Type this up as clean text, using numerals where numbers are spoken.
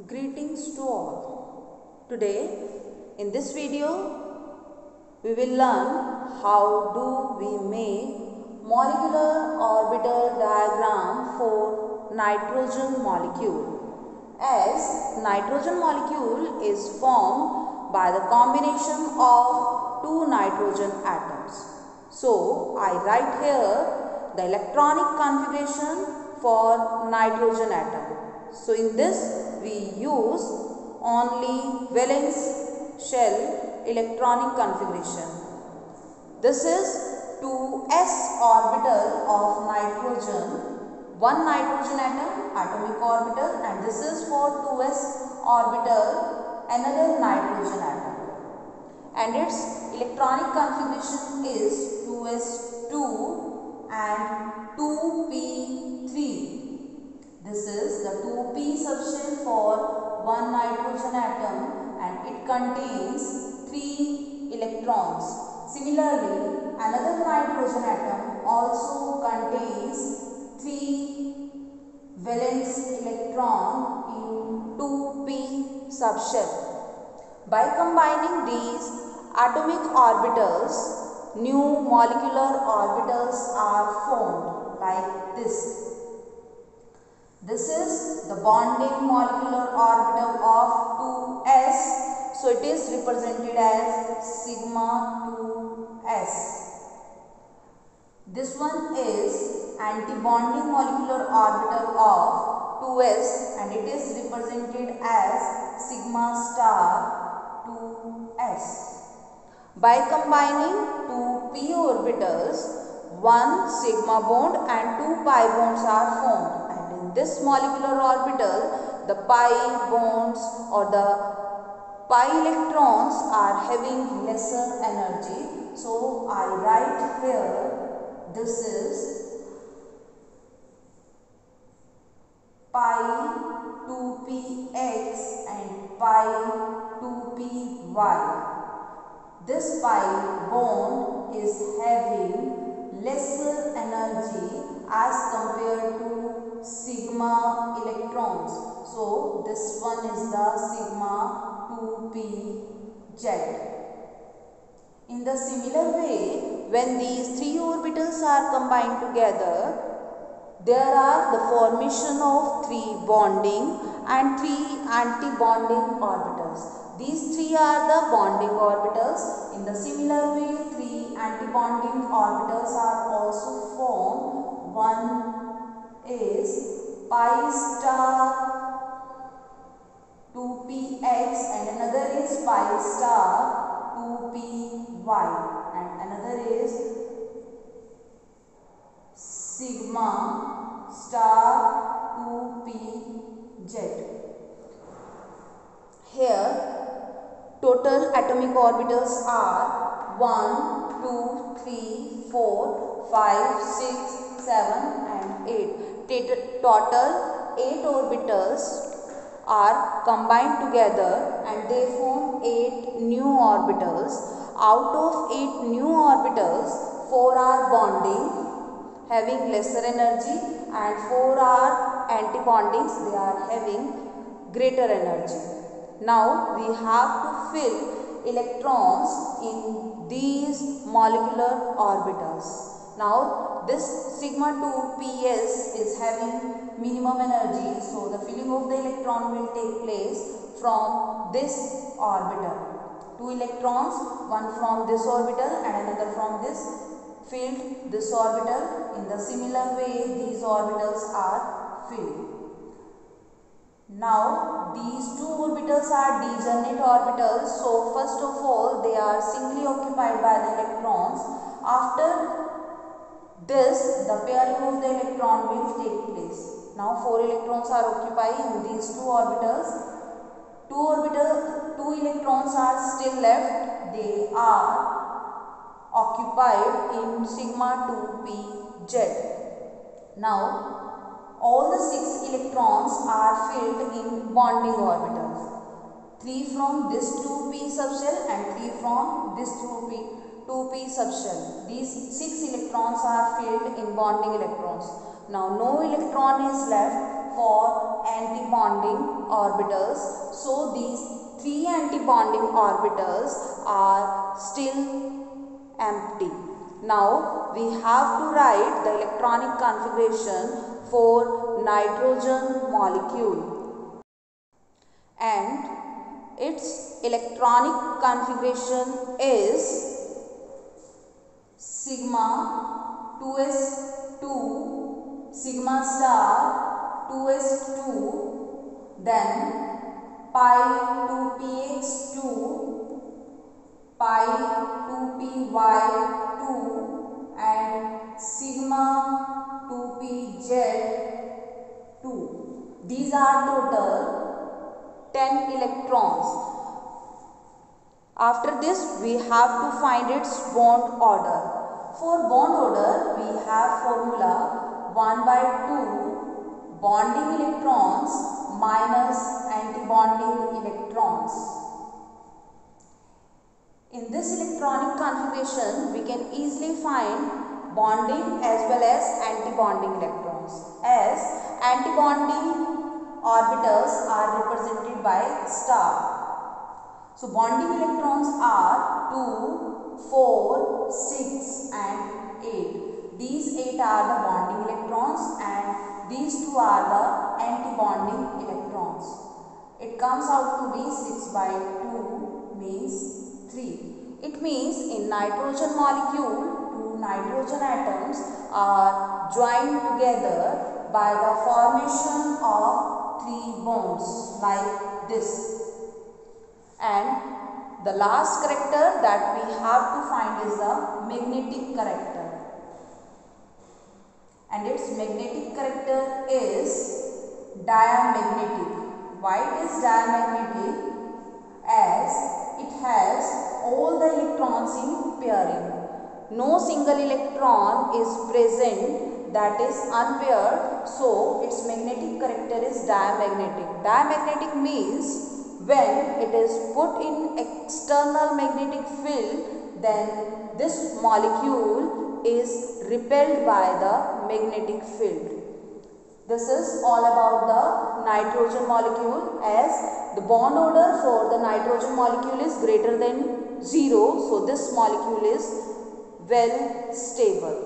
Greetings to all. Today in this video we will learn how do we make molecular orbital diagram for nitrogen molecule. As nitrogen molecule is formed by the combination of two nitrogen atoms. So I write here the electronic configuration for nitrogen atom. So in this we use only valence shell electronic configuration. This is 2s orbital of nitrogen, one nitrogen atom, atomic orbital, and this is for 2s orbital, another nitrogen atom. And its electronic configuration is 2s2 and 2p3. This is the 2p subshell for one nitrogen atom and it contains 3 electrons. Similarly, another nitrogen atom also contains 3 valence electron in 2p subshell. By combining these atomic orbitals, new molecular orbitals are formed like this. This is the bonding molecular orbital of 2s. So it is represented as sigma 2s. This one is anti-bonding molecular orbital of 2s and it is represented as sigma star 2s. By combining two p orbitals, one sigma bond and two pi bonds are formed. This molecular orbital, the pi bonds or the pi electrons are having lesser energy. So I write here, this is pi 2px and pi 2py. This pi bond is having lesser energy as compared to sigma electrons. So this one is the sigma 2pz. In the similar way, when these three orbitals are combined together, there are the formation of 3 bonding and 3 anti-bonding orbitals. These 3 are the bonding orbitals. In the similar way, 3 anti-bonding orbitals are also formed. One is pi star 2px and another is pi star 2py and another is sigma star 2pz. Here total atomic orbitals are 1, 2, 3, 4, 5, 6, 7 and 8. Total 8 orbitals are combined together and they form 8 new orbitals. Out of 8 new orbitals, 4 are bonding, having lesser energy, and 4 are anti-bondings, they are having greater energy. Now we have to fill electrons in these molecular orbitals. Now this sigma 2ps is having minimum energy, so the filling of the electron will take place from this orbital. 2 electrons, one from this orbital and another from this filled this orbital. In the similar way, these orbitals are filled. Now these 2 orbitals are degenerate orbitals. So first of all they are singly occupied by the electrons. After this the pairing of the electron will take place. Now 4 electrons are occupied in these 2 orbitals. 2 electrons are still left. They are occupied in sigma 2pz. Now all the 6 electrons are filled in bonding orbitals. 3 from this 2p subshell and 3 from this 2p subshell. These 6 electrons are filled in bonding electrons. Now no electron is left for antibonding orbitals. So these 3 antibonding orbitals are still empty. Now we have to write the electronic configuration for nitrogen molecule, and its electronic configuration is sigma 2s2 sigma star 2s2, then pi 2px2 pi 2py2 and sigma 2pz2. These are total 10 electrons. After this we have to find its bond order. For bond order we have formula 1/2 bonding electrons minus antibonding electrons. In this electronic configuration we can easily find bonding as well as antibonding electrons, as antibonding orbitals are represented by star. So bonding electrons are 2, 4, 6 and 8. These 8 are the bonding electrons and these 2 are the antibonding electrons. It comes out to be 6/2 means 3. It means in nitrogen molecule 2 nitrogen atoms are joined together by the formation of 3 bonds like this. And the last character that we have to find is the magnetic character, and its magnetic character is diamagnetic. Why it is diamagnetic? As it has all the electrons in pairing. No single electron is present that is unpaired, so its magnetic character is diamagnetic. Diamagnetic means when it is put in external magnetic field, then this molecule is repelled by the magnetic field. This is all about the nitrogen molecule, as the bond order for the nitrogen molecule is greater than 0, so this molecule is well stable.